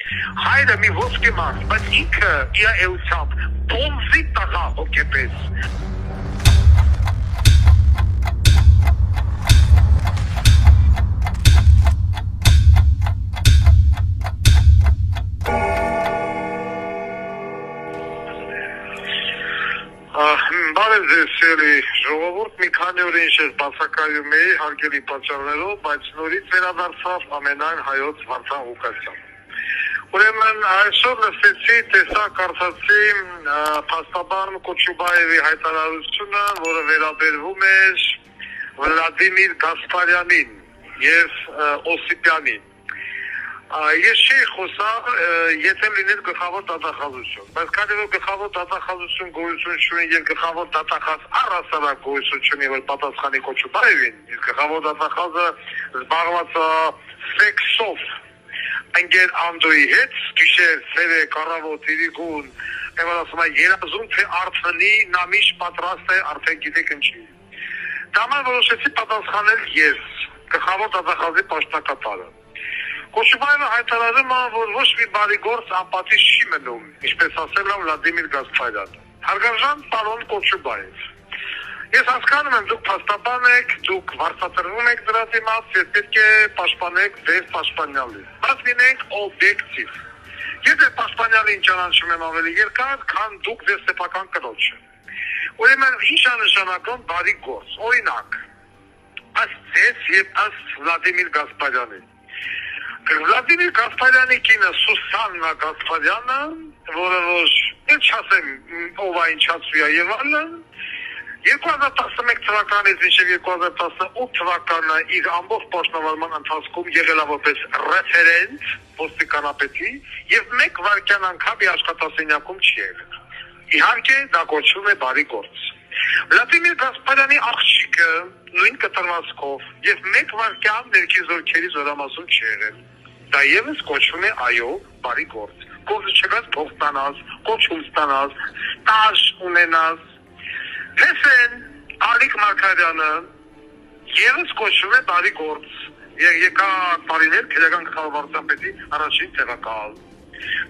Հայրը մի ոսկե մարդ, բայց ինքը իր էությամբ բոնզի տղա հոգեպես։ Բարև ձեզ սիրելի ժողովուրդ, մի քանի օր ինչ ես բացակայում էի հարգելի պատճառներով, բայց նորից վերադարձավ ամենայն հայոց Վարդան Ղուկասյան։ Ուրեմն այսօր լսեցի, տեսա, կարդացի փաստաբան Կոչուբաևի հայտարարությունը, որը վերաբերվում էր Վլադիմիր Գասպարյանին եւ Օսիպյանին։ Ես չի խոսա, եթե լիներ գլխավոր դատախազություն, բայց քանի որ գլխավոր դատախազություն գոյություն չունի եւ գլխավոր դատախազ առհասարակ գոյություն չունի, որ պատասխանի Կոչուբաևին, իսկ գլխավոր դատախազը զբաղված է սեքսով ընկեր Անդոյի հետ, գիշեր, ցերեկ, առավոտ, իրիկուն, եւ ասում է երազում թե արթնի, նա միշտ պատրաստ է, արդեն գիտեք ինչի։ Դաման որոշեցի պատասխանել ես, գլխավոր դատախազի պաշտոնակատարը։ Կոչուբաևը հայտարարում է, որ ոչ մի բարի գործ անպատիժ չի մնում, ինչպես ասել է Վլադիմիր Գասպարյանը։ Հարգարժան պարոն Կոչուբաև, ես հասկանում եմ, դուք փաստաբան եք, դուք վարձատրվում եք դրա դիմաց, եւ պետք է պաշտպանեք ձեր պաշտպանյալին։ Բայց լինենք օբյեկտիվ։ Եթե պաշտպանյալին ճանաչում եմ ավելի երկար, քան դուք ձեր սեփական կնոջը։ Ուրեմն ինչ է նշանակում բարի գործ։ Օրինակ, ըստ ձեզ եւ ըստ Վլադիմիր Գասպարյանի։ Վլադիմիր Գասպարյանի կինը Սուսաննա Գասպարյանը, որը ոչ, ինչ ասեմ, ով է ինչացվի է եւ այլն, 2011 թվականից մինչև 2018 թվականը իր ամբողջ պաշտոնավարման ընթացքում եղել է որպես ռեֆերենտ ոստիկանապետի եւ մեկ վայրկյան անգամ իր աշխատասենյակում չի եղել։ Իհարկե դա կոչվում է բարի գործ։ Վլադիմիր Գասպարյանի աղջիկը նույն կտրվածքով եւ մեկ վայրկյան ներքին զորքերի զորամասում չի եղել։ Դա եւս կոչվում է այո բարի գործ։ Գործը չգաց փող ստանաս, կոչում ստանաս, ստաժ ունենաս։ Տեսեն Ալիկ Մարգարյանը եւս կոչվում է բարի գործ։ Եկա տարիներ քրեական գլխավորության պետի առաջին տեղակալ։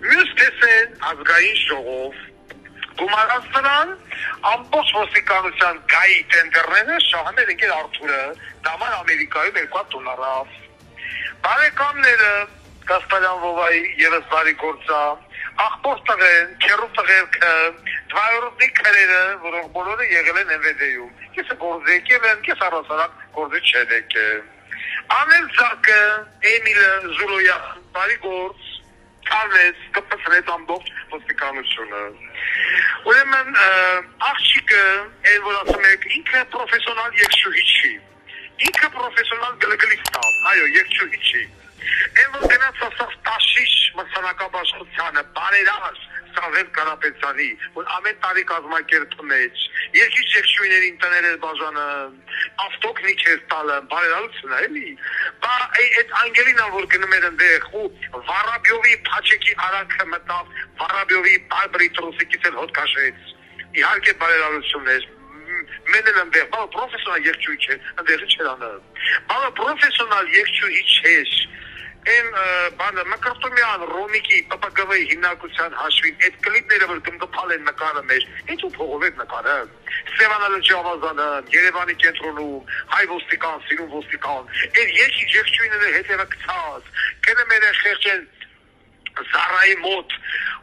Մյուս տեսեն ազգային ժողով գումարած նրան ամբողջ ոստիկանության գայի տենդերները շահանել եկել Արթուրը դաման Ամերիկայում 2 դոլարով։ Բարեկամները Գասպարյան Վովայի եւս բարի գործա, աղբոր տղեն, քերու տղերքը, դվայորդի քրերը, որոնք բոլորը եղել են NVD-ում։ Կեսը գործ եկել են, կես առասարակ գործ չեն եկել։ Անել Զակը, Էմիլը, Զուրոյան, բարի գործ, Քալես, կպցրեց ամբողջ ոստիկանությունը։ Ուրեմն աղջիկը, այն որ ասում եք, ինքը պրոֆեսիոնալ երգչուհի չի։ Ինքը պրոֆեսիոնալ գլգլիստ է, այո, երգչուհի չի։ Այն որ գնաց ասած տաշիշ մրցանակաբաշխությանը, բարերար Սավեր Կարապետյանի, որ ամեն տարի կազմակերպում մեջ, երկիչ-երգչուհիներին տներ էր բաժանը, ավտոկնիկ էր տալը, բարերարություն է, էլի։ Բա այդ անգելինը, որ գնում էր ընդեղ ու Վարաբյովի փաչեկի արանքը մտավ, Վարաբյովի բարբրի տրուսիկից էլ հոտ կաշեց։ Իհարկե բարերարություն էր։ Մենն ընդեղ, բա պրոֆեսիոնալ երգչուհի չէ, ընդեղի չէր անը։ Բա պրոֆեսիոնալ երգչուհի չէր։ Այն բանը Մկրտումյան Ռոմիկի ՊՊԳՎ-ի հիմնարկության հաշվին այդ կլիպները որ գմգփալ են նկարը մեր, ինչ ու փողով է նկարը։ Սևանալի Ջավազանը, Երևանի կենտրոնում, հայ ոստիկան, սիրուն ոստիկան, այդ երկիչ-երգչուհիները հետևակցած, գնում են խեղճեն Զարայի մոտ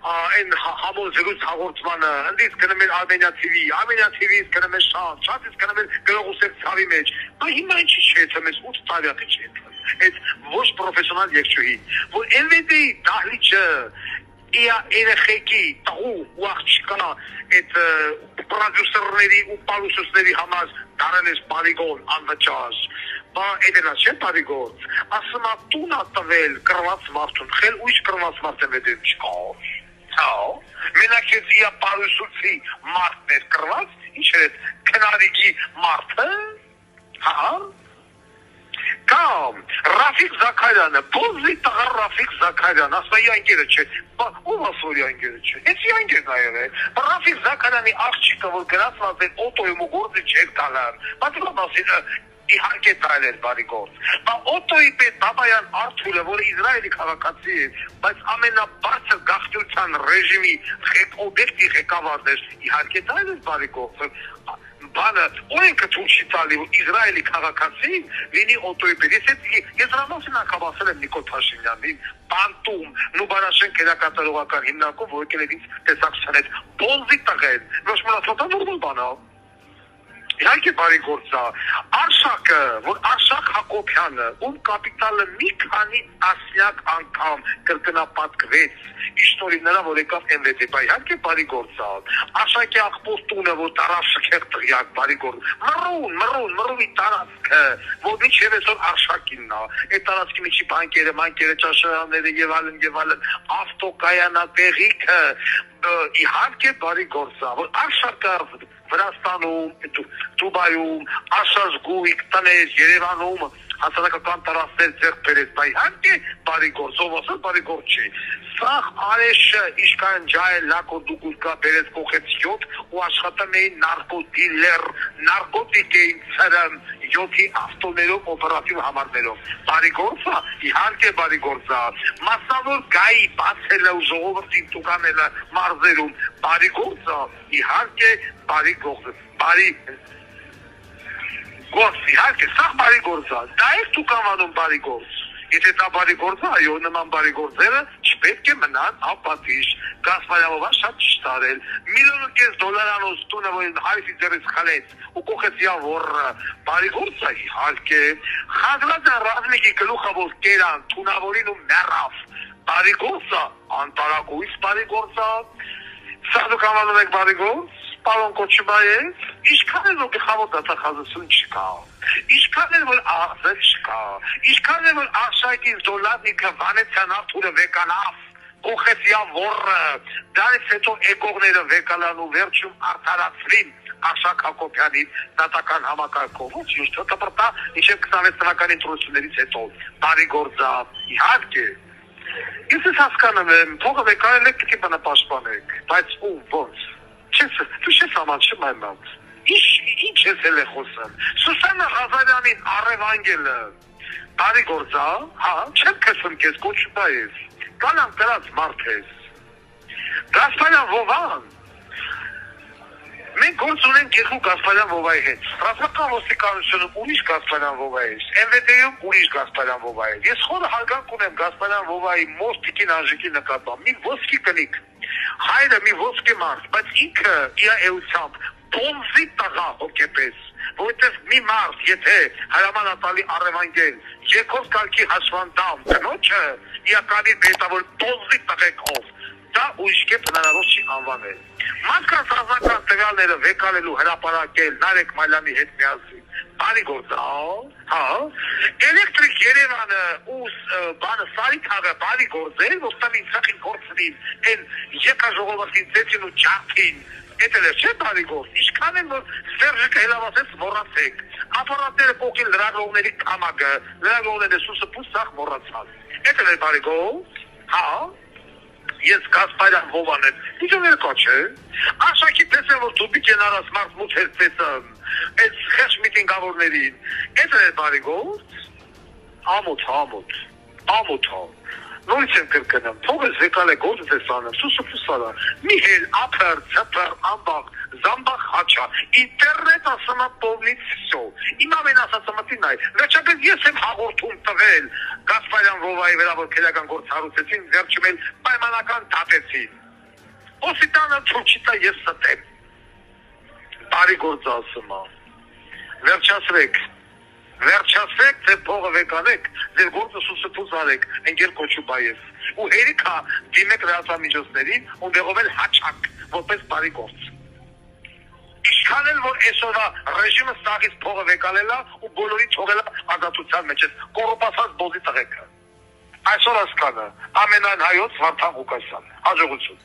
այն համոլ զրույց հաղորդմանը, ընդից գնում են Արմենիա TV-ից գնում են շատից գնում են գրողուսեք ցավի մեջ։ Բա հիմա ինչի՞ չէ, մեզ 8 տարի չէ։ Այդ ոչ պրոֆեսիոնալ երգչուհի, որ NVD-ի դահլիճը երեխեքի տաղու ու աղջիկա այդ պրոդյուսերների ու պարուսուսների համար դարել ես պարիգոն անվճար, բա էդենա չէ պարիգոն, ասում է տուն ա տվել կրված մարդուն, խել ույչ կրված մարդ NVD-ում չկար, հա, մենակ ես իա պարուսուցի մարդն էր կրված, ինչ էր այդ կնարիքի մարդը, հա, Կամ Ռաֆիկ Զաքարյանը, բոզի տղա Ռաֆիկ Զաքարյան, ասա իանգերը չէ, ով ասոր իանգերը չէ, հենց իանգերն այեղ է, Ռաֆիկ Զաքարյանի աղջիկը, որ գրացված է օտոյում ու գործի չեք տալան, բայց իմ ասին, իհարկե դա էր բարի գործ։ Բայց Օտոյի պետ Բաբայան Արթուրը, որը Իսրայելի քաղաքացի է, բայց ամենաբարձր գաղտնիության ռեժիմի օբյեկտի ղեկավարն էր, իհարկե դա էր բարի գործը։ Բանը օրենքը ցույց չի տալի, որ Իսրայելի քաղաքացին լինի Օտոյի պետ։ Ես հրամասին ակաբասել եմ Նիկոլ Փաշինյանին, Պանտում, Նուբարաշեն կերակատարողական հիմնարկում, որ եկել է ինձ տեսակցության հետ, բոլզի տղեն, ոչ մնացոտա նորմալ բան է։ Իհարկե բարի գործ է։ Արշակը, որ Արշակ Հակոբյանը, ում կապիտալը մի քանի տասնյակ անգամ կրկնապատկվեց, իշխորի նրա, որ եկավ MVD, բայց իհարկե բարի գործ է։ Արշակի աղբոր տունը, որ տարավ շքեղ տղյակ, բարի գործ։ Մռունի տարածքը, որ մինչև այսօր Արշակինն է, այդ տարածքի միջի բանկերը, ճաշարանները եւ այլն, ավտոկայանատեղիքը, իհարկե բարի գործ է, որ Արշակը Վրաստանում, Դուբայում, Աշազգույք տներ, Երևանում հասարակական տարածքներ ձեռք բերեց, բայց իհարկե բարի գործ, ով ասել բարի գործ չի։ Սաղ Արեշը Իշկանջայ Լակոդուկուկա բերեց կողեց 7 ու աշխատում էին նարկոդիլեր, նարկոտիկ էին ցրում 7-ի ավտոներով, օպերատիվ համարներով։ Բարի գործ է, իհարկե բարի գործ է։ Մասնավոր գայի բացելը ու ժողովրդին տուկանելը մարզերում, բարի գործ է, իհարկե բարի գործ է, բարի գործ, իհարկե, սաղ բարի գործ է, դա է տուկանանում բարի գործ։ Եթե դա բարի գործ է, այո, նման բարի գործերը չպետք է մնան ապատիժ, Գասպարյանովը շատ ճիշտ արել, $1.5 միլիոն տունը, որ հայրի ձեռից խլեց ու կողեցյա ոռը, բարի գործ է, իհարկե, Խազրաձը Ռազմիկի գլուխը, որ կերան, թունավորին ու մեռավ, բարի գործ է, անտարակույս բարի գործ է, սաղ դուք անվանում եք բարի գործ, պարոն Կոչուբաև, ինչքան էլ որ գլխավոր դատախազություն չկա, ինչքան էլ որ աղձեր չկա, ինչքան էլ որ Արշակին Զոլադնիկը Վանեցյան Արթուրը վեկանավ, կողեցյա ոռը, դրանից հետո էկողները վեկանան ու վերջում արդարացրին Արշակ Հակոբյանին դատական համակարգով, ոչ թոթապրտա մինչև 26 թվականի ընտրություններից հետո, բարի գործ է, իհարկե։ Ես հասկանում եմ, փողը վեկանել եք, պիտի բնապաշտպանեք, բայց ում ոնց։ Դու չես ամանչում այնմատ, ինչ ես էլ է խոսում, Սուսանա Ղազարյանին առևանգելը, բարի գործ է, հա, չեմ կսում կեզ Կոչուբաև, կանամ կրած մարդ ես, Գասպարյան Վովան, մենք գործ ունենք երկու Գասպարյան Վովայի հետ, ռազմական ոստիկանությունում ուրիշ Գասպարյան Վովա է, MVD-ում ուրիշ Գասպարյան Վովա է, ես խորը հարգանք ունեմ Գասպարյան Վովայի մոտ տիկին Անժիկի նկատմամբ, մի ոսկի կնիկ, հայրը մի ոսկի մարդ, բայց ինքը իր էությամբ բոնզի տղա հոգեպես, որովհետև մի մարդ, եթե հրամանատալի առևանգել, երկրորդ կարգի հաշվանդամ, կնոջը իրականի բետավոր բոնզի տղեկով, դա ուրիշ կերպ հնարավոր չի անվանել։ Մարդկանց ռազմական տվյալները վեկանելու հրապարակել Նարեկ Մալյանի հետ միասին, բարի գործ է, հա, Էլեկտրիկ Երևանը ու բանը Սարիթաղը բարի գործ է, որ տամին սախին գործնին, են եկաժողովրդին ծեցին ու ճարդին, Էդ էլ չէ բարի գործ, ինչքան են, որ Սերժիկը հելավացեց մոռացեք, ապարատները կոքին լրագրողների կամակը, լրագրողները սուսը պուս սաղ մոռացած, էդ էլ բարի գործ, հա, ես Գասպարյան Վովան եմ, իջոներ կա չէ, Արշակի պես է, որ դուբիկ են արած մարդ մութ հերցեցն, այդ խեշ միտինգավորներին, էդ էլ բարի գործ, ամոթ, նորից եմ կրկնում, փողես վեկալ է գործ ես անում, սուսը պուսարա, մի հել, ափր, ծպր, ամբաղ, զամբաղ հաչա, ինտերնետ ասամա պովնից վսո, իմ ամեն ասացամատին այ, վերջապես ես եմ հաղորդում տվել, Գասպարյան Վովայի վրա, որ քելական գործ հարուցեցին, վերջում էլ պայմանական դատեցին, Օսիտանը ծուչիտա ես ստեմ, բարի գործ ասումա, վերջացրեք, ձեր փողը վեկանեք, ձեր գործը սուսպուս արեք, ընկեր Կոչուբաև, ու հերիք հա դիմեք լրատվամիջոցներին, ունդեղով էլ հաչակ, որպես բարի գործ։ Ինչքան էլ որ այսօրվա ռեժիմը սաղից փողը վեկանելա ու բոլորի թողելա ազատության մեջ ես, կոռուպացված բոզի տղեկը։ Այսօր հասկանը, ամենայն հայոց Վարդան Ղուկասյան, հաջողություն։